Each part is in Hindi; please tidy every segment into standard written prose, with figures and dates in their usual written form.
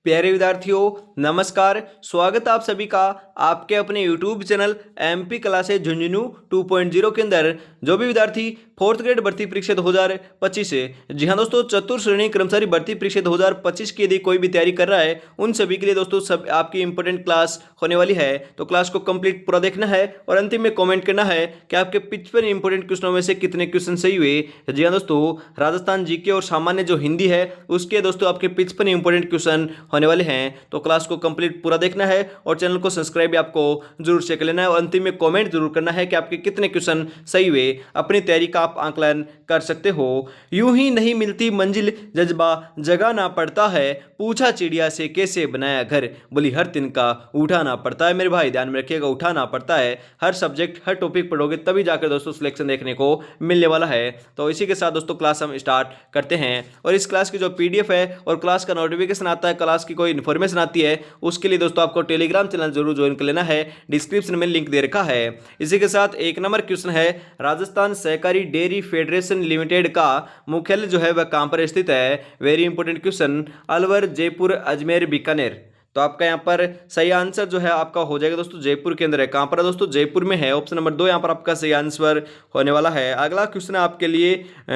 प्यारे विद्यार्थियों, नमस्कार। स्वागत है आप सभी का आपके अपने YouTube channel MP classes Jhunjhunu 2.0 के अंदर। जो भी विद्यार्थी फोर्थ ग्रेड भर्ती परीक्षा 2025 से, जी हाँ दोस्तों, चतुर्थ श्रेणी कर्मचारी भर्ती परीक्षा 2025 की यदि कोई भी तैयारी कर रहा है, उन सभी के लिए दोस्तों सब आपकी इंपॉर्टेंट क्लास होने वाली है। तो क्लास को कंप्लीट पूरा देखना है और अंतिम में कमेंट करना है कि आपके 55 इंपॉर्टेंट क्वेश्चनों में से कितने क्वेश्चन सही हुए। जी हाँ दोस्तों, राजस्थान जीके और सामान्य जो हिंदी है उसके दोस्तों आपके 55 इंपॉर्टेंट क्वेश्चन होने वाले हैं। तो क्लास को कंप्लीट पूरा देखना है और चैनल को सब्सक्राइब भी आपको जरूर से कर लेना है और अंतिम में कमेंट जरूर करना है कि आपके कितने क्वेश्चन सही हुए। अपनी तैयारी का आप आंकलन कर सकते हो। यूं ही नहीं मिलती मंजिल, जज्बा जगाना पड़ता है, पूछा चिड़िया से कैसे बनाया घर, बोली हर तिनका उठाना पड़ता है। मेरे भाई ध्यान में रखिएगा, उठाना पड़ता है। हर सब्जेक्ट हर टॉपिक पढ़ोगे तभी जाकर दोस्तों सिलेक्शन देखने को मिलने वाला है। तो इसी के साथ दोस्तों क्लास हम स्टार्ट करते हैं और इस क्लास की जो PDF है और क्लास का नोटिफिकेशन आता है, क्लास की कोई इन्फॉर्मेशन आती है, उसके लिए दोस्तों आपको टेलीग्राम चैनल जरूर ज्वाइन कर लेना है। डिस्क्रिप्शन में लिंक दे रखा है। इसी के साथ एक नंबर क्वेश्चन है, राजस्थान सहकारी डेयरी फेडरेशन लिमिटेड का मुख्यालय जो है वह कहां पर स्थित है। Very important question, Alwar, Jaipur, Ajmer, Bikaner. तो आपका यहाँ पर सही आंसर जो है आपका हो जाएगा दोस्तों जयपुर के अंदर है। कहां पर है दोस्तों? जयपुर में है। ऑप्शन नंबर 2 यहाँ पर आपका सही आंसर होने वाला है। अगला क्वेश्चन है आपके लिए,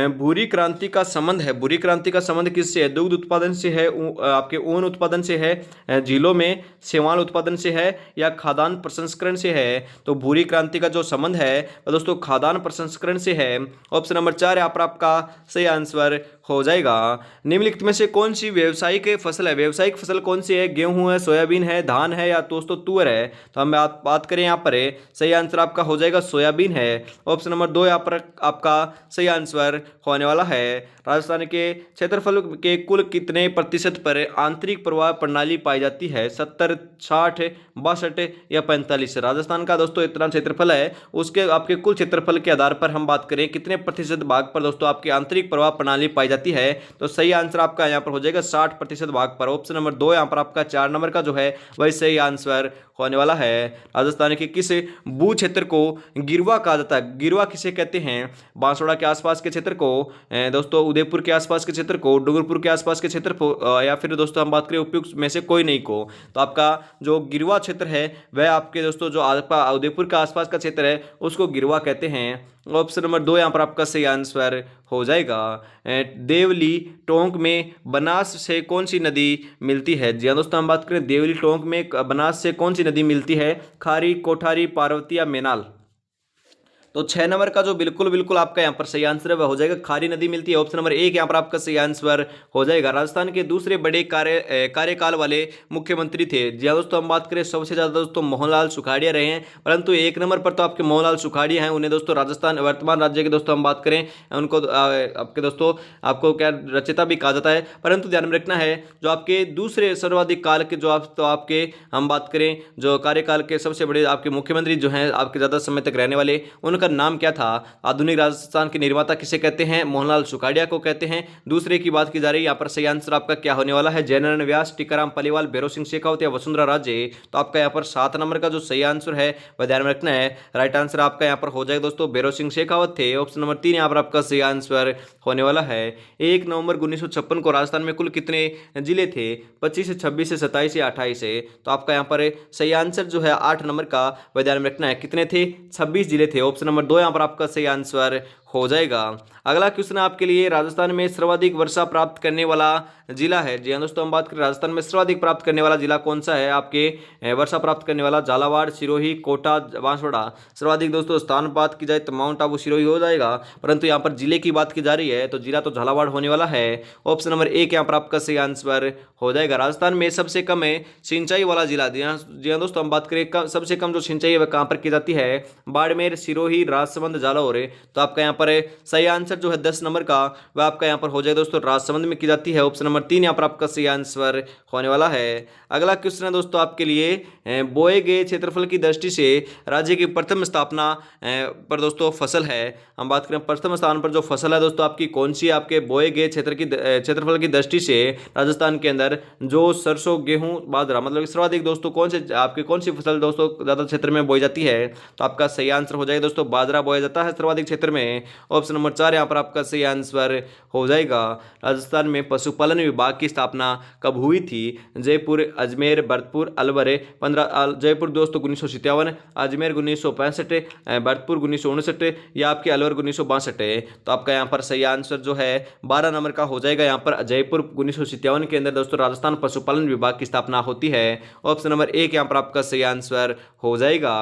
भूरी क्रांति का संबंध है। भूरी क्रांति का संबंध किससे है? दुग्ध उत्पादन से है, आपके ऊन उत्पादन से है, झीलों में शैवाल उत्पादन से है, या खाद्यान्न प्रसंस्करण से है। तो भूरी क्रांति का जो संबंध है वह दोस्तों खाद्यान्न प्रसंस्करण से है। ऑप्शन नंबर 4 यहाँ पर आपका सही आंसर हो जाएगा। निम्नलिखित में से कौन सी व्यावसायिक फसल है? व्यावसायिक फसल कौन सी है? गेहूं है, सोयाबीन है, धान है, या दोस्तों तुअर है? तो हम बात करें यहाँ पर सही आंसर आपका हो जाएगा सोयाबीन है। ऑप्शन नंबर 2 यहाँ पर आपका सही आंसर होने वाला है। राजस्थान के क्षेत्रफल के कुल कितने प्रतिशत पर आंतरिक प्रवाह प्रणाली पाई जाती है? 70, 60, 62 या 45? राजस्थान का दोस्तों इतना क्षेत्रफल है, उसके आपके कुल क्षेत्रफल के आधार पर हम बात करें कितने प्रतिशत भाग पर दोस्तों आपकी आंतरिक प्रवाह प्रणाली पाई जाती है। तो सही आंसर आपका यहाँ पर हो जाएगा 60% भाग पर। ऑप्शन नंबर 2 यहाँ पर आपका 4 नंबर का जो है वही सही आंसर होने वाला है। राजस्थान के किस भू क्षेत्र को गिरवा कहा जाता है? गिरवा किसे कहते हैं? बांसवाड़ा के आसपास के क्षेत्र को, दोस्तों उदयपुर के आसपास के क्षेत्र को, डूंगरपुर के आसपास के क्षेत्र को, या फिर दोस्तों हम बात करें उपयुक्त में से कोई नहीं को। तो आपका जो गिरवा क्षेत्र है वह आपके दोस्तों जो आपका उदयपुर के आसपास का क्षेत्र है उसको गिरवा कहते हैं। ऑप्शन नंबर 2 यहाँ पर आपका सही आंसर हो जाएगा। देवली टोंक में बनास से कौन सी नदी मिलती है? जी हाँ दोस्तों, हम बात करें देवली टोंक में बनास से कौन सी नदी मिलती है? खारी, कोठारी, पार्वती या मेनाल? तो 6 नंबर का जो बिल्कुल बिल्कुल आपका यहाँ पर सही आंसर है वह हो जाएगा खारी नदी मिलती है। ऑप्शन नंबर 1 यहाँ पर आपका सही आंसर हो जाएगा। राजस्थान के दूसरे बड़े कार्यकाल वाले मुख्यमंत्री थे। जी हाँ दोस्तों, हम बात करें सबसे ज्यादा दोस्तों मोहनलाल सुखाड़िया रहे हैं, परंतु 1 नंबर पर तो आपके मोहनलाल सुखाड़िया हैं। उन्हें दोस्तों राजस्थान वर्तमान राज्य के दोस्तों हम बात करें उनको आपके दोस्तों आपको क्या रचयिता भी कहा जाता है। परंतु ध्यान में रखना है जो आपके दूसरे सर्वाधिक काल के जो आपके हम बात करें जो कार्यकाल के सबसे बड़े आपके मुख्यमंत्री जो हैं आपके ज्यादा समय तक रहने वाले, उनका नाम क्या था? आधुनिक राजस्थान के निर्माता किसे कहते हैं? मोहनलाल सुखाड़िया को कहते हैं। दूसरे की बात की जा रही है, यहाँ पर सही आंसर आपका क्या होने वाला है? जयनारायण व्यास, टीकाराम पालीवाल, भैरव सिंह शेखावत या वसुंधरा राजे? तो आपका यहाँ पर 7 नंबर का जो सही आंसर है वह ध्यान में रखना है। राइट आंसर आपका यहाँ पर हो जाएगा दोस्तों भैरव सिंह शेखावत थे। ऑप्शन नंबर 3 यहाँ पर आपका सही आंसर होने वाला है। 1 नवंबर 1956 को राजस्थान में कुल कितने जिले थे? 25 से 26 से 27 या 28 से? तो आपका यहाँ पर सही आंसर जो है 8 नंबर का वह ध्यान में रखना है। कितने थे? 26 जिले थे। ऑप्शन नंबर 2 यहाँ पर आपका सही आंसर हो जाएगा। अगला क्वेश्चन आपके लिए, राजस्थान में सर्वाधिक वर्षा प्राप्त करने वाला जिला है। जी हाँ दोस्तों, हम बात करें राजस्थान में सर्वाधिक प्राप्त करने वाला जिला कौन सा है? आपके वर्षा प्राप्त करने वाला झालावाड़, सिरोही, कोटा, बांसवाड़ा? सर्वाधिक दोस्तों स्थान बात की जाए तो माउंट आबू, सिरोही हो जाएगा, परंतु यहाँ पर जिले की बात की जा रही है तो जिला तो झालावाड़ होने वाला है। ऑप्शन नंबर 1 यहाँ पर आपका सही आंसर हो जाएगा। राजस्थान में सबसे कम है सिंचाई वाला जिला। जी हाँ दोस्तों, हम बात करें सबसे कम जो सिंचाई है वह कहाँ पर की जाती है? बाड़मेर, सिरोही, राजसमंद, जालौर? तो आपका यहाँ पर सही आंसर जो है 10 नंबर का वह आपका यहाँ पर हो जाएगा दोस्तों राजसमंद में की जाती है। ऑप्शन नंबर 3 यहाँ पर आपका सही आंसर होने वाला है। अगला क्वेश्चन है दोस्तों आपके लिए, बोए गए क्षेत्रफल की दृष्टि से राज्य की प्रथम स्थापना पर दोस्तों फसल है। हम बात करें प्रथम स्थान पर जो फसल है दोस्तों आपकी कौन सी? आपके बोए गए क्षेत्रफल की दृष्टि से राजस्थान के अंदर जो सरसों, गेहूं, बाजरा, मतलब सर्वाधिक दोस्तों कौन सी फसल दोस्तों ज्यादा क्षेत्र में बोई जाती है? तो आपका सही आंसर हो जाएगा दोस्तों बाजरा बोया जाता है सर्वाधिक क्षेत्र में। ऑप्शन नंबर 4 यहाँ पर आपका सही आंसर हो जाएगा। राजस्थान में पशुपालन विभाग की स्थापना कब हुई थी? जयपुर, अजमेर, भरतपुर, अलवर। 15 जयपुर दोस्तों 1957, अजमेर 1965, भरतपुर 1959 या आपके अलवर 1962। तो आपका यहाँ पर सही आंसर जो है 12 नंबर का हो जाएगा। यहाँ पर जयपुर 1957 के अंदर दोस्तों राजस्थान पशुपालन विभाग की स्थापना होती है। ऑप्शन नंबर 1 यहाँ पर आपका सही आंसर हो जाएगा।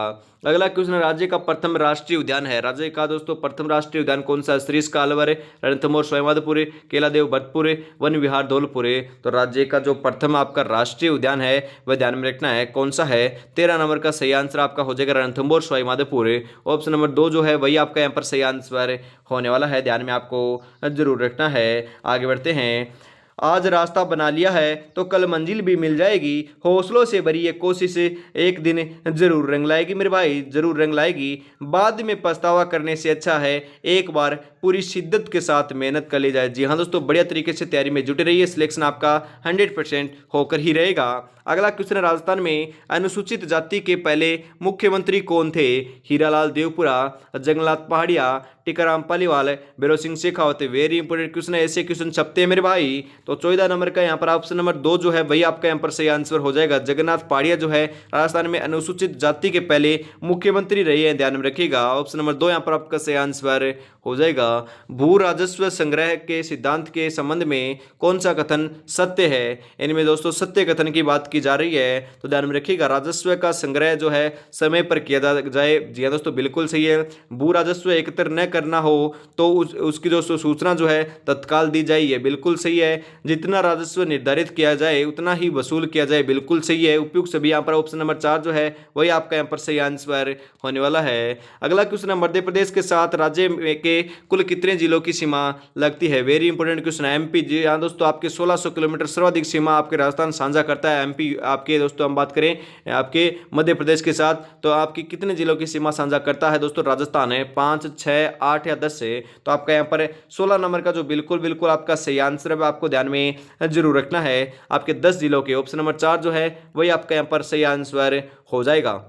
अगला क्वेश्चन, राज्य का प्रथम राष्ट्रीय उद्यान है। राज्य का दोस्तों प्रथम राष्ट्रीय उद्यान कौन सा? सरिस्का अलवर, रणथंभौर सवाईमाधोपुर, केलादेव भरतपुर, वन विहार धौलपुर। तो राज्य का जो प्रथम आपका राष्ट्रीय उद्यान है वह ध्यान में रखना है, कौन सा है? 13 नंबर का सही आंसर आपका हो जाएगा रणथंभौर सवाईमाधोपुर। ऑप्शन नंबर 2 जो है वही आपका यहाँ पर सही आंसर होने वाला है, ध्यान में आपको जरूर रखना है। आगे बढ़ते हैं। आज रास्ता बना लिया है तो कल मंजिल भी मिल जाएगी, हौसलों से भरी ये कोशिश एक दिन जरूर रंग लाएगी मेरे भाई, जरूर रंग लाएगी। बाद में पछतावा करने से अच्छा है एक बार पूरी शिद्दत के साथ मेहनत कर ली जाए। जी हाँ दोस्तों, बढ़िया तरीके से तैयारी में जुटे रहिए, सिलेक्शन आपका 100% होकर ही रहेगा। अगला क्वेश्चन है, राजस्थान में अनुसूचित जाति के पहले मुख्यमंत्री कौन थे? हीरालाल देवपुरा, जंगलात Pahadia, Tikaram Paliwal, Bhairon Singh Shekhawat. Very important question है, ऐसे क्वेश्चन छपते हैं मेरे भाई। तो 14 नंबर का यहाँ पर ऑप्शन नंबर 2 जो है वही आपका यहाँ पर सही आंसर हो जाएगा। जगन्नाथ पहाड़िया जो है राजस्थान में अनुसूचित जाति के पहले मुख्यमंत्री रहे हैं, ध्यान में रखिएगा। ऑप्शन नंबर 2 यहाँ पर आपका सही आंसर हो जाएगा। भू राजस्व संग्रह के सिद्धांत के संबंध में कौन सा कथन सत्य है? इनमें दोस्तों सत्य कथन की बात की जा रही है, तो ध्यान में रखिएगा। राजस्व का संग्रह जो है समय पर किया जाए। जी हाँ दोस्तों, बिल्कुल सही है। भू राजस्व एकत्र न करना हो तो उसकी दोस्तों सूचना जो है तत्काल दी जाए, ये बिल्कुल सही है। जितना राजस्व निर्धारित किया जाए उतना ही वसूल किया जाए, बिल्कुल सही है। उपयुक्त सभी यहाँ पर ऑप्शन नंबर 4 जो है वही आपका यहाँ पर सही आंसर होने वाला है। अगला क्वेश्चन है, मध्य प्रदेश के साथ राज्य के कुल कितने जिलों की सीमा लगती है? वेरी इंपोर्टेंट क्वेश्चन है। एमपी, जी हाँ दोस्तों, आपके 1600 किलोमीटर सर्वाधिक सीमा आपके राजस्थान साझा करता है। एमपी आपके दोस्तों हम बात करें आपके मध्य प्रदेश के साथ, तो आपकी कितने जिलों की सीमा साझा करता है दोस्तों? राजस्थान है 5, 6, 8 या 10 से। तो आपका यहाँ पर 16 नंबर का जो बिल्कुल आपका सही आंसर है आपको ध्यान में जरूर रखना है। आपके 10 जिलों के ऑप्शन नंबर 4 जो है वही आपका यहाँ पर सही आंसर हो जाएगा।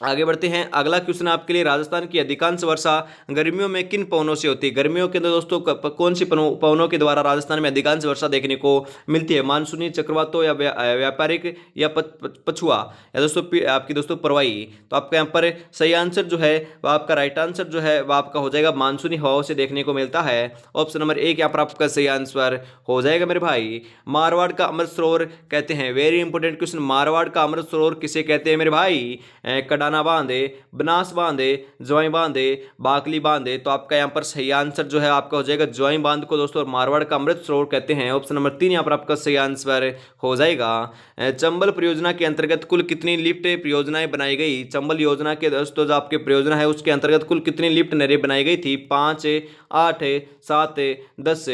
आगे बढ़ते हैं। अगला क्वेश्चन आपके लिए, राजस्थान की अधिकांश वर्षा गर्मियों में किन पवनों से होती है? गर्मियों के अंदर दोस्तों कौन सी पवनों के द्वारा राजस्थान में अधिकांश वर्षा देखने को मिलती है? मानसूनी, चक्रवातों या व्यापारिक या पछुआ या दोस्तों आपकी दोस्तों प्रवाही। तो आपका यहाँ पर सही आंसर जो है वह आपका राइट आंसर जो है वह आपका हो जाएगा मानसूनी हवाओं से देखने को मिलता है। ऑप्शन नंबर 1 यहाँ पर आपका सही आंसर हो जाएगा मेरे भाई। मारवाड़ का अमृत सरोवर कहते हैं, वेरी इंपोर्टेंट क्वेश्चन, मारवाड़ का अमृत सरोवर किसे कहते हैं मेरे भाई? कडाना बांधे, बनास बांधे, ज्वाई बांधे, बाकली बांधे। तो आपका यहाँ पर सही आंसर जो है आपका हो जाएगा ज्वाई बांध को दोस्तों मारवाड़ का अमृत सरोवर कहते हैं। ऑप्शन नंबर 3 यहाँ पर आपका सही आंसर हो जाएगा। चंबल परियोजना के अंतर्गत कुल कितनी लिफ्ट परियोजनाएं बनाई गई? चंबल योजना के दोस्तों जो आपके परियोजना है उसके अंतर्गत कुल कितनी लिफ्ट नहरें बनाई गई थी? 5, 8, 7, 10।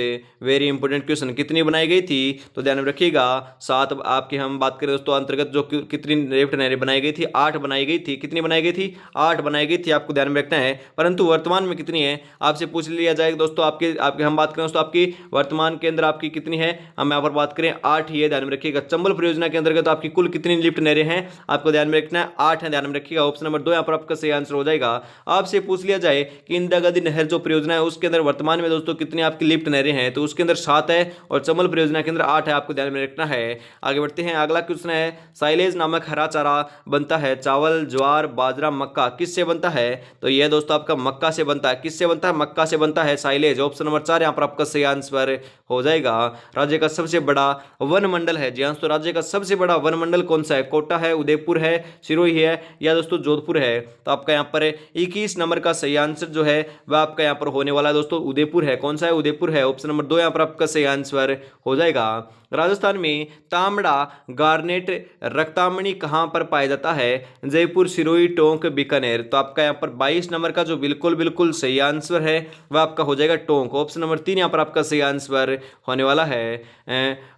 वेरी इंपोर्टेंट क्वेश्चन, कितनी बनाई गई थी? तो ध्यान में रखिएगा 7 आपकी हम बात करें दोस्तों अंतर्गत जो कितनी लिफ्ट नहरें बनाई गई थी? 8 बनाई गई थी। कितनी बनाई गई थी? 8 बनाई गई थी, आपको ध्यान में रखना है। परंतु वर्तमान में कितनी है आपसे पूछ लिया जाएगा दोस्तों। आपके आपके हम बात करें दोस्तों आपकी वर्तमान के अंदर आपकी कितनी है, हम यहाँ पर बात करें 8 ही है, ध्यान में रखिएगा। चंबल परियोजना के अंतर्गत आपकी कुल कितनी लिफ्ट नहरें हैं आपको ध्यान में रखना है? 8 है, ध्यान में रखिएगा। ऑप्शन नंबर 2 यहाँ पर आपका सही आंसर हो जाएगा। आपसे पूछ लिया जाए कि इंदिरा गांधी नहर जो परियोजना है उसके अंदर वर्तमान में दोस्तों कितनी आपकी लिफ्ट नहरें हैं, तो उसके अंदर 7 है और चंबल परियोजना के अंदर 8 है, आपको ध्यान में रखना है। आगे बढ़ते हैं। अगला क्वेश्चन है, साइलेज नामक हरा चारा बनता है, चावल, ज्वार, बाजरा, मक्का, किससे बनता है? तो यह दोस्तों आपका मक्का से बनता है। किससे बनता है? मक्का से बनता है साइलेज। ऑप्शन नंबर 4 यहाँ पर आपका सही आंसर हो जाएगा। राज्य का सबसे बड़ा वन मंडल है, जी हाँ तो राज्य का सबसे बड़ा वन मंडल कौन सा है? कोटा है, उदयपुर है, सिरोही है या दोस्तों जोधपुर है? तो आपका यहाँ पर 21 नंबर का सही आंसर जो है वह आपका यहाँ पर होने वाला है दोस्तों उदयपुर है। कौन सा है? उदयपुर है। ऑप्शन नंबर 2 यहाँ पर आपका सही आंसर हो जाएगा। राजस्थान में तांबड़ा, गार्नेट, रक्तामणि कहां पर पाया जाता है? जयपुर, सिरोही, टोंक, बीकानेर। तो आपका यहां पर 22 नंबर का जो बिल्कुल सही आंसर है वह आपका हो जाएगा टोंक। ऑप्शन नंबर 3 यहां पर आपका सही आंसर होने वाला है।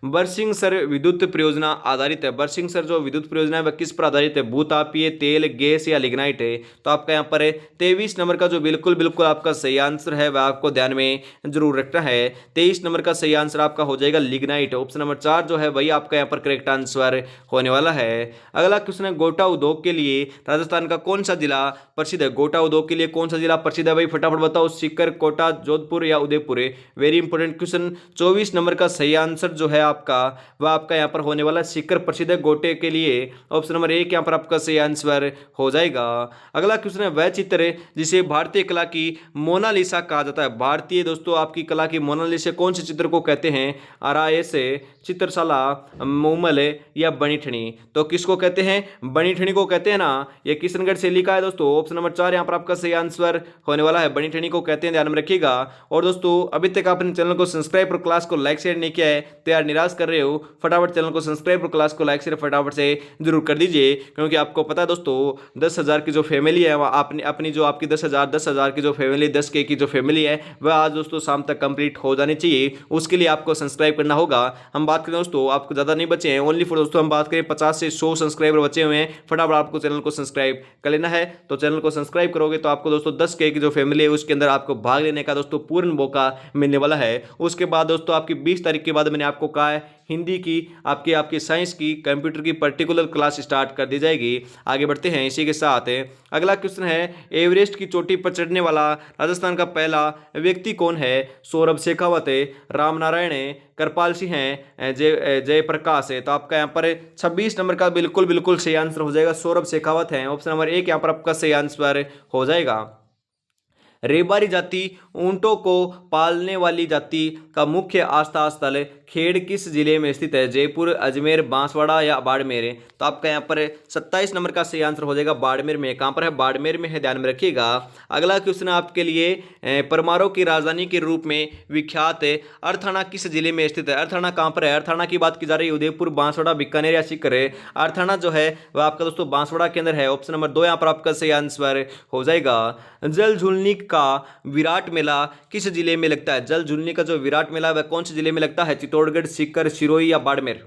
बरसिंहसर विद्युत परियोजना आधारित है। बरसिंहसर जो विद्युत परियोजना है वह किस पर आधारित है? भूतापीय, तेल, गैस या लिग्नाइट है? तो आपका यहाँ पर 23 नंबर का जो बिल्कुल आपका सही आंसर है वह आपको ध्यान में जरूर रखना है। 23 नंबर का सही आंसर आपका हो जाएगा लिग्नाइट। ऑप्शन नंबर 4 जो है वही आपका यहाँ पर करेक्ट आंसर होने वाला है। अगला क्वेश्चन है, गोटा उद्योग के लिए राजस्थान का कौन सा जिला प्रसिद्ध है? गोटा उद्योग के लिए कौन सा जिला प्रसिद्ध है भाई? फटाफट बताओ, सीकर, कोटा, जोधपुर या Udaipur? Very important question. 24 number का सही आंसर जो है आपका वह आपका यहाँ पर होने वाला सीकर प्रसिद्ध है गोटे के लिए। ऑप्शन नंबर 1 यहाँ पर आपका सही आंसर हो जाएगा। अगला क्वेश्चन है, वह चित्र जिसे भारतीय कला की मोनालिसा कहा जाता है? भारतीय दोस्तों आपकी कला की मोनालिसा कौन से चित्र को कहते हैं? आरआईएस, चित्रशाला, मूमल या बनीठनी? तो किसको कहते हैं? बनीठनी को कहते हैं ना। ये किशनगढ़ से लिखा है दोस्तों। ऑप्शन नंबर 4 यहाँ पर आपका सही आंसर होने वाला है, बनीठनी को कहते हैं, ध्यान में रखिएगा। और दोस्तों अभी तक आपने चैनल को सब्सक्राइब और क्लास को लाइक शेयर नहीं किया है तो यार निराश कर रहे हो, फटाफट चैनल को सब्सक्राइब और क्लास को लाइक शेयर फटाफट से जरूर कर दीजिए, क्योंकि आपको पता है दोस्तों 10,000 की जो फैमिली है वह अपनी जो आपकी 10,000 की जो फैमिली 10K की जो फैमिली है वह आज दोस्तों शाम तक कंप्लीट हो जानी चाहिए। उसके लिए आपको सब्सक्राइब करना होगा। हम बात करें दोस्तों, आपको ज़्यादा नहीं बचे हैं, ओनली फॉर दोस्तों हम बात करें 50 से 100 सब्सक्राइबर बचे हुए हैं। फटाफट आपको चैनल को सब्सक्राइब कर लेना है। तो चैनल को सब्सक्राइब करोगे तो आपको दोस्तों 10K की जो फैमिली है उसके अंदर आपको भाग लेने का दोस्तों पूर्ण मौका मिलने वाला है। उसके बाद दोस्तों आपकी 20 तारीख के बाद मैंने आपको कहा है हिंदी की, आपकी साइंस की, कंप्यूटर की पर्टिकुलर क्लास स्टार्ट कर दी जाएगी। आगे बढ़ते हैं इसी के साथ। अगला क्वेश्चन है, एवरेस्ट की चोटी पर चढ़ने वाला राजस्थान का पहला व्यक्ति कौन है? सौरभ शेखावत, रामनारायण, कृपाल सिंह है, जयप्रकाश है? तो आपका यहाँ पर 26 नंबर का बिल्कुल सही आंसर हो जाएगा, सौरभ शेखावत है। ऑप्शन नंबर 1 यहाँ पर आपका सही आंसर हो जाएगा। रेबारी जाति ऊंटों को पालने वाली जाति का मुख्य आस्था स्थल खेड़ किस जिले में स्थित है? जयपुर, अजमेर, बांसवाड़ा या बाड़मेर? तो आपका यहाँ पर 27 नंबर का सही आंसर हो जाएगा, बाड़मेर में। कहाँ पर है? बाड़मेर में है, ध्यान में रखिएगा। अगला क्वेश्चन आपके लिए, परमारों की राजधानी के रूप में विख्यात अर्थाना किस जिले में स्थित है? अर्थाना कहाँ पर है? अर्थाना की बात की जा रही है, उदयपुर, बांसवाड़ा, बीकानेर या सीकर? अर्थाना जो है वह आपका दोस्तों बांसवाड़ा के अंदर है। ऑप्शन नंबर 2 यहाँ पर आपका सही आंसर हो जाएगा। जल झूलनी का विराट मेला किस जिले में लगता है? जल झूलनी का जो विराट मेला वह कौन से जिले में लगता है? चित्तौड़गढ़, सीकर, सिरोही या बाड़मेर?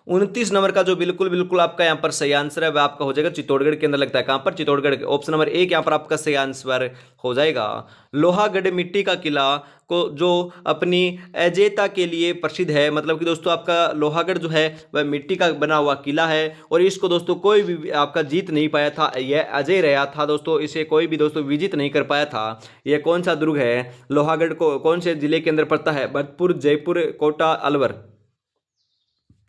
29 नंबर का जो बिल्कुल आपका यहाँ पर सही आंसर है वह आपका हो जाएगा चित्तौड़गढ़ के अंदर लगता है। कहां पर? चित्तौड़गढ़। ऑप्शन नंबर 1 यहाँ पर आपका सही आंसर हो जाएगा। लोहागढ़ मिट्टी का किला को जो अपनी अजेयता के लिए प्रसिद्ध है, मतलब कि दोस्तों आपका लोहागढ़ जो है वह मिट्टी का बना हुआ किला है और इसको दोस्तों कोई भी आपका जीत नहीं पाया था, यह अजय रहा था दोस्तों, इसे कोई भी दोस्तों विजित नहीं कर पाया था। यह कौन सा दुर्ग है? लोहागढ़ को कौन से जिले के अंदर पड़ता है? भरतपुर, जयपुर, कोटा, अलवर?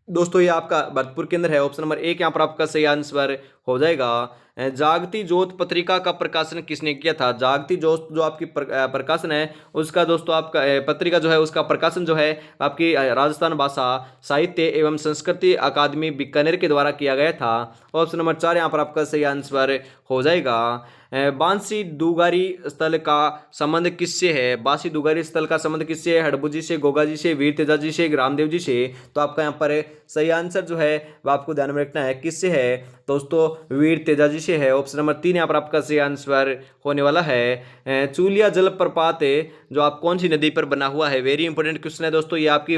दोस्तों ये आपका भरतपुर के अंदर है। ऑप्शन नंबर 1 यहाँ पर आपका सही आंसर हो जाएगा। जागती ज्योत पत्रिका का प्रकाशन किसने किया था? जागती ज्योत जो आपकी प्रकाशन है उसका दोस्तों आपका पत्रिका जो है उसका प्रकाशन जो है आपकी राजस्थान भाषा साहित्य एवं संस्कृति अकादमी बीकानेर के द्वारा किया गया था। ऑप्शन नंबर 4 यहाँ पर आपका सही आंसर हो जाएगा। बांसी दुगारी स्थल का संबंध किससे है? बांसी दुगारी स्थल का संबंध किससे है? हड़बू से, गोगा जी से, वीर तेजा जी से, रामदेव जी से? तो आपका यहाँ पर सही आंसर जो है वह आपको ध्यान में रखना है, किससे है दोस्तों? वीर तेजा जी से है। ऑप्शन नंबर 3 यहाँ पर आपका सही आंसर होने वाला है। चूलिया जलप्रपात जो आप कौन सी नदी पर बना हुआ है? वेरी इंपॉर्टेंट क्वेश्चन है दोस्तों, ये आपकी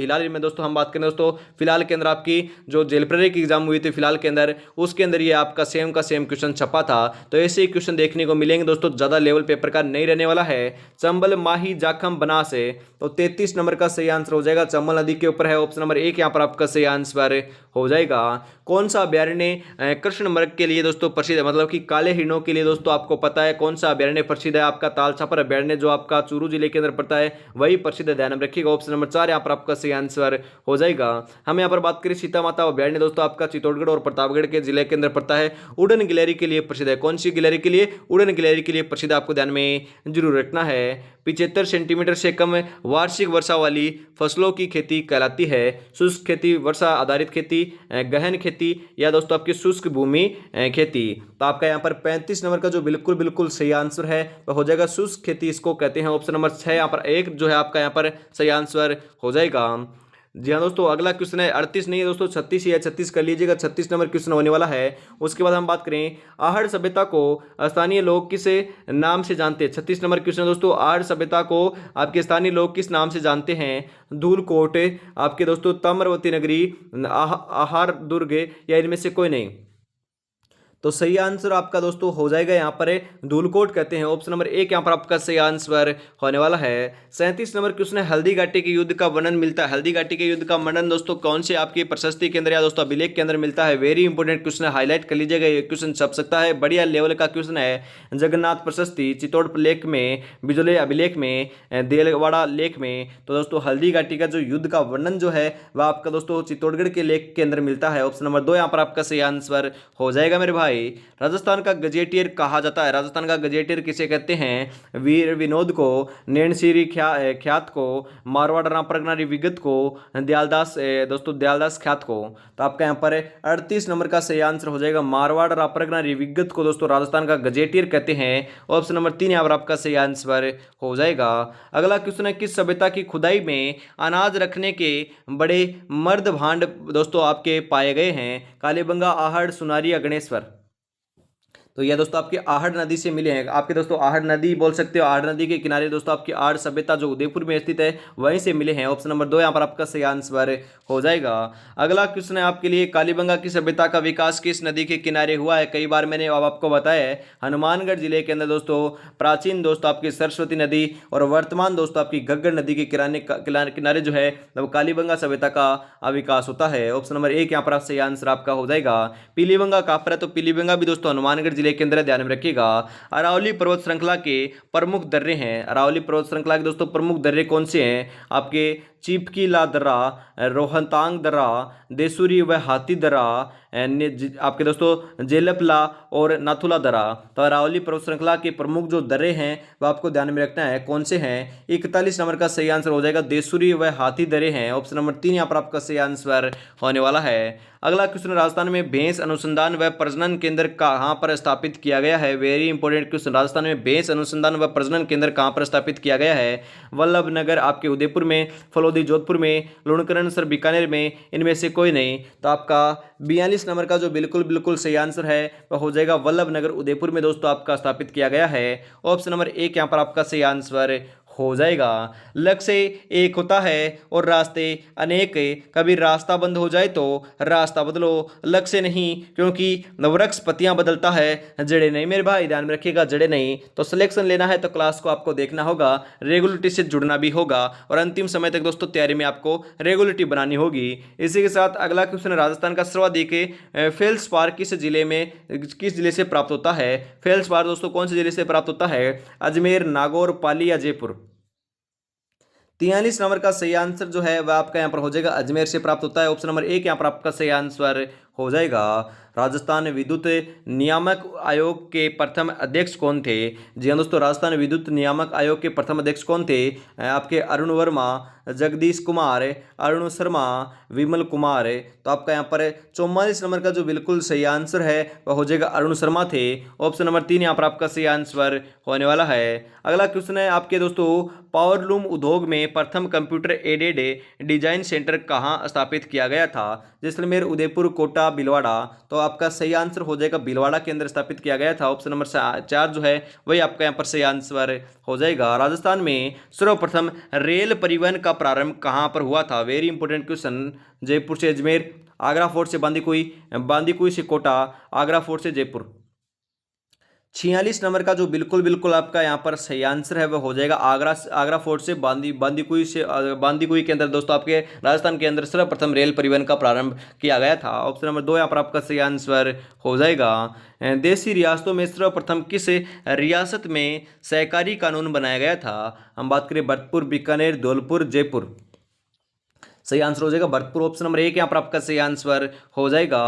हिलाल में दोस्तों हम बात करें दोस्तों फिलहाल के अंदर आपकी जो जेलप्रेरी की एग्जाम हुई थी फिलहाल के अंदर, उसके अंदर ये आपका सेम का सेम क्वेश्चन छपा था। तो ऐसे ही क्वेश्चन देखने को मिलेंगे दोस्तों, ज्यादा लेवल पेपर का नहीं रहने वाला है। चंबल, माही, जाखम, बनास है? तो 33 नंबर का सही आंसर हो जाएगा, चंबल नदी के ऊपर है। ऑप्शन नंबर 1 यहाँ पर आपका सही आंसर हो जाएगा। कौन सा अभ्यारण्य कृष्ण मृग के लिए दोस्तों प्रसिद्ध है, मतलब कि काले हिरणों के लिए दोस्तों आपको पता है कौन सा अभ्यारण्य प्रसिद्ध है? आपका तालछापर अभ्यारण्य जो आपका चूरू जिले के अंदर पड़ता है वही प्रसिद्ध है, ध्यान में रखिएगा। ऑप्शन नंबर 4 यहाँ पर आपका सही आंसर हो जाएगा। हम यहाँ पर बात करें सीता माता अभ्यारण्य दोस्तों आपका चित्तौड़गढ़ और प्रतापगढ़ के जिले के अंदर पड़ता है। उड़न गिलहरी के लिए प्रसिद्ध है, कौन सी गिलहरी के लिए? उड़न गिलहरी के लिए प्रसिद्ध, आपको ध्यान में जरूर रखना है। 75 सेंटीमीटर से कम वार्षिक वर्षा वाली फसलों की खेती कहलाती है? शुष्क खेती, वर्षा आधारित खेती, गहन खेती या दोस्तों आपकी शुष्क भूमि खेती? तो आपका यहाँ पर 35 नंबर का जो बिल्कुल सही आंसर है वह हो जाएगा शुष्क खेती, इसको कहते हैं। ऑप्शन नंबर 6 यहाँ पर 1 जो है आपका यहाँ पर सही आंसर हो जाएगा। जी हाँ दोस्तों, अगला क्वेश्चन है 38 नहीं है दोस्तों 36 ही है, 36 कर लीजिएगा, 36 नंबर क्वेश्चन होने वाला है। उसके बाद हम बात करें आहड़ सभ्यता को स्थानीय लोग किस नाम से जानते हैं? 36 नंबर क्वेश्चन दोस्तों, आहड़ सभ्यता को आपके स्थानीय लोग किस नाम से जानते हैं? धूलकोट, आपके दोस्तों ताम्रवती नगरी, आहार दुर्ग या इनमें से कोई नहीं? तो सही आंसर आपका दोस्तों हो जाएगा यहाँ पर धूलकोट कहते हैं। ऑप्शन नंबर एक यहाँ पर आपका सही आंसर होने वाला है। 37 नंबर क्वेश्चन है, हल्दी घाटी के युद्ध का वर्णन मिलता है। हल्दी घाटी के युद्ध का वर्णन दोस्तों कौन से आपकी प्रशस्ति के अंदर या दोस्तों अभिलेख के अंदर मिलता है? वेरी इंपॉर्टेंट क्वेश्चन है, हाईलाइट कर लीजिएगा, ये क्वेश्चन छप सकता है, बढ़िया लेवल का क्वेश्चन है। जगन्नाथ प्रशस्ति, चित्तौड़ लेख में, बिजोले अभिलेख में, देलवाड़ा लेख में। तो दोस्तों हल्दी घाटी का जो युद्ध का वर्णन जो है वह आपका दोस्तों चित्तौड़गढ़ के लेख के अंदर मिलता है। ऑप्शन नंबर 2 यहाँ पर आपका सही आंसर हो जाएगा मेरे भाई। राजस्थान का गजेटियर कहा जाता है। राजस्थान का गजेटियर किसे कहते हैं? वीर विनोद को, नैनसिरी ख्यात को, मारवाड़ राम परगनारी विगत को, दयालदास दोस्तों दयालदास ख्यात को। तो आपका यहाँ पर 38 नंबर का सही आंसर हो जाएगा मारवाड़ राम परगनारी विगत को दोस्तों राजस्थान का गजेटियर कहते हैं। ऑप्शन नंबर 3 यहाँ पर आपका सही आंसर हो जाएगा। अगला क्वेश्चन है, किस सभ्यता की खुदाई में अनाज रखने के बड़े मर्द भांड दोस्तों आपके पाए गए हैं? कालीबंगा, आहड़, सुनारी या गणेश्वर। तो यह दोस्तों आपकी आहड़ नदी से मिले हैं। आपके दोस्तों आहड़ नदी बोल सकते हो, आहड़ नदी के किनारे दोस्तों आपकी आहड़ सभ्यता जो उदयपुर में स्थित है वहीं से मिले हैं। ऑप्शन नंबर 2 यहाँ पर आपका सही आंसर हो जाएगा। अगला क्वेश्चन है आपके लिए, कालीबंगा की सभ्यता का विकास किस नदी के किनारे हुआ है? कई बार मैंने अब आपको बताया है, हनुमानगढ़ जिले के अंदर दोस्तों प्राचीन दोस्तों आपकी सरस्वती नदी और वर्तमान दोस्तों आपकी घग्गर नदी के किनारे जो है कालीबंगा सभ्यता का विकास होता है। ऑप्शन नंबर 1 यहाँ पर सही आंसर आपका हो जाएगा। पीलीबंगा कहाँ पर है? तो पीलीबंगा भी दोस्तों हनुमानगढ़ जिले के अंदर, ध्यान में रखिएगा। अरावली पर्वत श्रृंखला के प्रमुख दर्रे हैं। अरावली पर्वत श्रृंखला के दोस्तों प्रमुख दर्रे कौन से हैं? आपके चिपकी ला दर्रा, रोहतांग दर्रा, देसुरी व हाथी दर्रा, आपके दोस्तों जेलपला और नाथुला दर्रा। तो अरावली पर्वत श्रृंखला के प्रमुख जो दर्रे हैं वह आपको ध्यान में रखना है, कौन से हैं? 41 नंबर का सही आंसर हो जाएगा, देसुरी व हाथी दर्रे हैं। ऑप्शन नंबर 3 यहाँ पर आपका सही आंसर होने वाला है। अगला क्वेश्चन, राजस्थान में भैंस अनुसंधान व प्रजनन केंद्र कहाँ पर स्थापित किया गया है? वेरी इंपॉर्टेंट क्वेश्चन, राजस्थान में भैंस अनुसंधान व प्रजनन केंद्र कहाँ पर स्थापित किया गया है? वल्लभनगर आपके उदयपुर में, फलोदी जोधपुर में, लुणकरण सर बीकानेर में, इनमें से कोई नहीं। तो आपका 42 नंबर का जो बिल्कुल सही आंसर है वह हो जाएगा वल्लभनगर उदयपुर में दोस्तों आपका स्थापित किया गया है। ऑप्शन नंबर 1 यहाँ पर आपका सही आंसर हो जाएगा। लक्ष्य एक होता है और रास्ते अनेक। कभी रास्ता बंद हो जाए तो रास्ता बदलो, लक्ष्य नहीं, क्योंकि वृक्ष पत्तियां बदलता है, जड़े नहीं। मेरे भाई ध्यान में रखिएगा, जड़े नहीं। तो सिलेक्शन लेना है तो क्लास को आपको देखना होगा, रेगुलरिटी से जुड़ना भी होगा और अंतिम समय तक दोस्तों तैयारी में आपको रेगुलरिटी बनानी होगी। इसी के साथ अगला क्वेश्चन, राजस्थान का सर्वाधिक फेल्सपार किस जिले से प्राप्त होता है? फेल्सपार दोस्तों कौन से जिले से प्राप्त होता है? अजमेर, नागौर, पाली या जयपुर। 43 नंबर का सही आंसर जो है वह आपका यहाँ पर हो जाएगा अजमेर से प्राप्त होता है। ऑप्शन नंबर 1 यहाँ पर आपका सही आंसर हो जाएगा। राजस्थान विद्युत नियामक आयोग के प्रथम अध्यक्ष कौन थे? जी हाँ दोस्तों, राजस्थान विद्युत नियामक आयोग के प्रथम अध्यक्ष कौन थे? आपके अरुण वर्मा, जगदीश कुमार, अरुण शर्मा, विमल कुमार। तो आपका यहाँ पर 44 नंबर का जो बिल्कुल सही आंसर है वह हो जाएगा अरुण शर्मा थे। ऑप्शन नंबर 3 यहाँ पर आपका सही आंसर होने वाला है। अगला क्वेश्चन है आपके दोस्तों, पावरलूम उद्योग में प्रथम कंप्यूटर एडेड डिजाइन सेंटर कहाँ स्थापित किया गया था? जैसलमेर, उदयपुर, कोटा, भीलवाड़ा। तो आपका सही आंसर हो जाएगा भीलवाड़ा के अंदर स्थापित किया गया था। ऑप्शन नंबर 4 जो है वही आपका यहाँ पर सही आंसर हो जाएगा। राजस्थान में सर्वप्रथम रेल परिवहन का प्रारंभ कहाँ पर हुआ था? Very important question. जयपुर से अजमेर, आगरा फोर्ट से बांदीकुई से कोटा, आगरा फोर्ट से जयपुर। 46 नंबर का जो बिल्कुल आपका यहाँ पर सही आंसर है वह हो जाएगा आगरा फोर्ट से बांदीकुई के अंदर दोस्तों आपके राजस्थान के अंदर सर्वप्रथम रेल परिवहन का प्रारंभ किया गया था। ऑप्शन नंबर 2 यहाँ पर आपका सही आंसर हो जाएगा। देशी रियासतों में सर्वप्रथम किस रियासत में सहकारी कानून बनाया गया था? हम बात करें भरतपुर, बीकानेर, धौलपुर, जयपुर। सही आंसर हो जाएगा भरतपुर। ऑप्शन नंबर 1 यहाँ पर आपका सही आंसर हो जाएगा।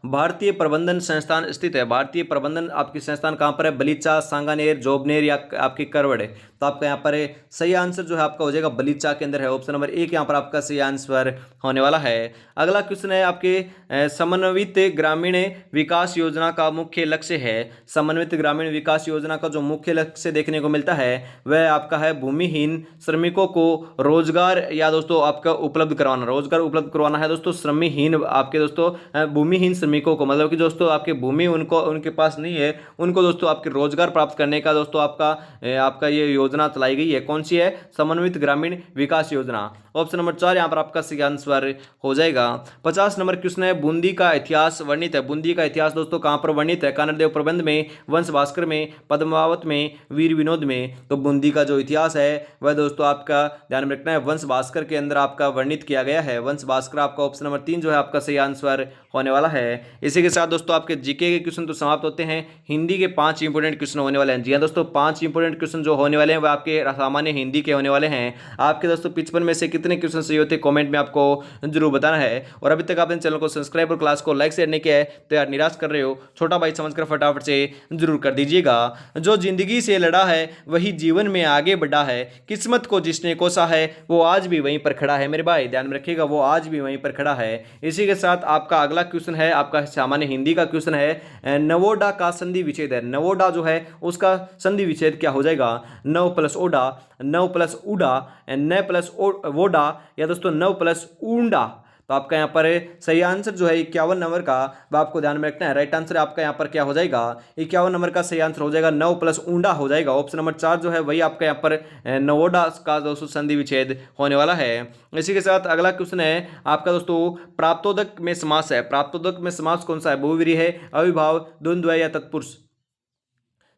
भारतीय प्रबंधन संस्थान स्थित है। भारतीय प्रबंधन आपकी संस्थान कहाँ पर है? बलीचा, सांगानेर, जोबनेर या आपकी करवड़। तो आपका यहाँ पर सही आंसर जो है आपका हो जाएगा बलीचा के अंदर है। ऑप्शन नंबर 1 यहाँ पर आपका सही आंसर होने वाला है। अगला क्वेश्चन है आपके समन्वित ग्रामीण विकास योजना का मुख्य लक्ष्य है। समन्वित ग्रामीण विकास योजना का जो मुख्य लक्ष्य देखने को मिलता है वह आपका है भूमिहीन श्रमिकों को रोजगार या दोस्तों आपका उपलब्ध रोजगार उपलब्ध करवाना है दोस्तों। श्रमहीन आपके दोस्तों भूमिहीन श्रमिकों को, मतलब कि दोस्तों आपके भूमि उनके पास नहीं है, उनको दोस्तों आपके रोजगार प्राप्त करने का दोस्तों आपका ये योजना योजना चलाई गई है, कौन सी है? समन्वित ग्रामीण विकास योजना। ऑप्शन नंबर 4 यहाँ पर आपका सही आंसर हो जाएगा। 50 नंबर क्वेश्चन है, बूंदी का इतिहास वर्णित है। बूंदी का इतिहास दोस्तों कहाँ पर वर्णित है? कानरदेव प्रबंध में, वंश भास्कर में, पद्मावत में, वीर विनोद में। तो बूंदी का जो इतिहास है वह दोस्तों आपका ध्यान में रखना है, वंश भास्कर के अंदर आपका वर्णित किया गया है। वंश भास्कर आपका ऑप्शन नंबर 3 जो है आपका सही आंसर होने वाला है। इसी के साथ दोस्तों आपके जीके के क्वेश्चन तो समाप्त होते हैं। हिंदी के 5 इंपोर्टेंट क्वेश्चन होने वाले हैं। जी हाँ दोस्तों, 5 इंपोर्टेंट क्वेश्चन जो होने वाले हैं वह आपके सामान्य हिंदी के होने वाले हैं। आपके दोस्तों 55 में से कितने क्वेश्चन सही होते हैं कमेंट में आपको जरूर बताना है। और अभी तक आपने चैनल को सब्सक्राइब और क्लास को लाइक शेयर नहीं किया है तो यार निराश कर रहे हो, छोटा भाई समझकर फटाफट से जरूर कर दीजिएगा। जो जिंदगी से लड़ा है वही जीवन में आगे बढ़ा है, किस्मत को जिसने कोसा है वो आज भी वहीं पर खड़ा है। मेरे भाई ध्यान में रखिएगा, वो आज भी वहीं पर खड़ा है। इसी के साथ आपका अगला क्वेश्चन है, आपका सामान्य हिंदी का क्वेश्चन है, नवोडा का संधि विच्छेद है। नवोडा जो है उसका संधि विच्छेद क्या हो जाएगा? नव प्लस ओडा, नव प्लस उडा, न प्लस वोडा, या दोस्तों नव प्लस ऊंडा। तो आपका यहाँ पर सही आंसर जो है 51 नंबर का वह आपको ध्यान में रखना है। राइट आंसर आपका यहाँ पर क्या हो जाएगा? 51 नंबर का सही आंसर हो जाएगा 9 प्लस ऊंडा हो जाएगा। ऑप्शन नंबर 4 जो है वही आपका यहाँ पर नवोडा का दोस्तों संधि विच्छेद होने वाला है। इसी के साथ अगला क्वेश्चन है आपका दोस्तों, प्राप्तोदक में समास है। प्राप्तोदक में समास कौन सा है? बहुव्रीहि है, अविभाव, द्वंद्व या तत्पुरुष?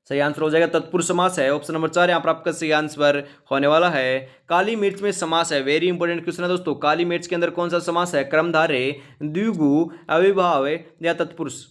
सही आंसर हो जाएगा तत्पुरुष समास है। ऑप्शन नंबर 4 यहाँ पर आपका सही आंसर होने वाला है। काली मिर्च में समास है, वेरी इंपॉर्टेंट क्वेश्चन है दोस्तों। काली मिर्च के अंदर कौन सा समास है? कर्मधारय, द्विगु, अविभाव या तत्पुरुष?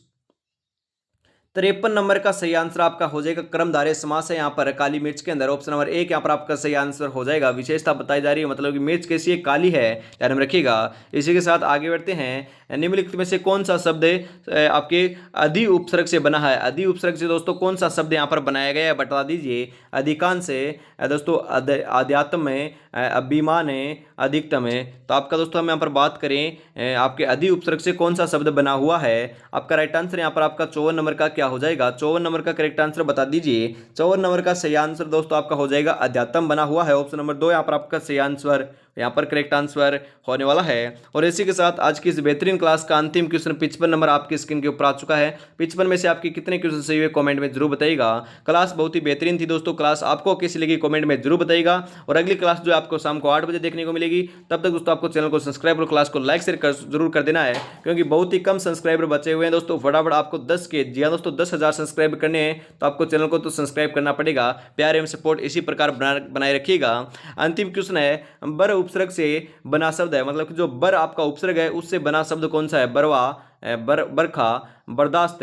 53 नंबर का सही आंसर आपका हो जाएगा कर्मधारय समास है यहाँ पर काली मिर्च के अंदर। ऑप्शन नंबर 1 यहाँ पर आपका सही आंसर हो जाएगा। विशेषता बताई जा रही है, मतलब कि मिर्च कैसी है? काली है, ध्यान में रखिएगा। इसी के साथ आगे बढ़ते हैं। निम्नलिखित में से कौन सा शब्द आपके अधि उपसर्ग से बना है? अधि उपसर्ग से दोस्तों कौन सा शब्द यहाँ पर बनाया गया है बता दीजिए। अधिकांश है दोस्तों, अध्यात्म है, अभिमान है, अधिकतम है। तो आपका दोस्तों हम यहाँ पर बात करें आपके अधि उपसर्ग से कौन सा शब्द बना हुआ है? आपका राइट आंसर यहाँ पर आपका 54 नंबर का क्या हो जाएगा? 54 नंबर का करेक्ट आंसर बता दीजिए। 54 नंबर का सही आंसर दोस्तों आपका हो जाएगा अध्यात्म बना हुआ है। ऑप्शन नंबर 2 यहाँ पर आपका सही आंसर यहाँ पर करेक्ट आंसर होने वाला है। और इसी के साथ आज की इस बेहतरीन क्लास का अंतिम क्वेश्चन 55 नंबर आपकी स्क्रीन के ऊपर आ चुका है। 55 में से आपके कितने क्वेश्चन सही हुए कमेंट में जरूर बताइएगा। क्लास बहुत ही बेहतरीन थी दोस्तों। क्लास आपको कैसी लगी कमेंट में जरूर बताइएगा। और अगली क्लास जो आपको शाम को 8 बजे देखने को मिलेगी। तब तक दोस्तों आपको चैनल को सब्सक्राइब और क्लास को लाइक शेयर जरूर कर देना है, क्योंकि बहुत ही कम सब्सक्राइबर बचे हुए हैं दोस्तों। फटाफट आपको 10 के जी हाँ दोस्तों 10,000 सब्सक्राइब करने हैं, तो आपको चैनल को तो सब्सक्राइब करना पड़ेगा। प्यार एवं सपोर्ट इसी प्रकार बनाए रखिएगा। अंतिम क्वेश्चन है, बर उपसर्ग से बना शब्द है, मतलब कि जो बर आपका उपसर्ग है उससे बना शब्द कौन सा है? बरवा, बरखा, बर्दाश्त,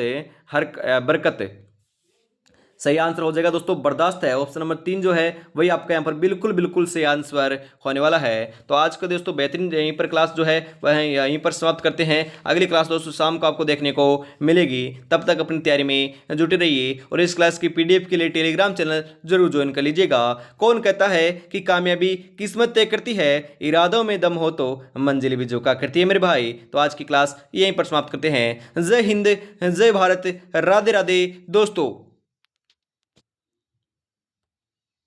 हर, बरकत। सही आंसर हो जाएगा दोस्तों बर्दाश्त है। ऑप्शन नंबर 3 जो है वही आपका यहाँ पर बिल्कुल सही आंसर होने वाला है। तो आज का दोस्तों बेहतरीन यहीं पर क्लास जो है वह यहीं पर समाप्त करते हैं। अगली क्लास दोस्तों शाम को आपको देखने को मिलेगी। तब तक अपनी तैयारी में जुटे रहिए और इस क्लास की PDF के लिए टेलीग्राम चैनल जरूर ज्वाइन कर लीजिएगा। कौन कहता है कि कामयाबी किस्मत तय करती है, इरादों में दम हो तो मंजिल भी झोंका करती है। मेरे भाई तो आज की क्लास यहीं पर समाप्त करते हैं। जय हिंद, जय भारत, राधे राधे दोस्तों।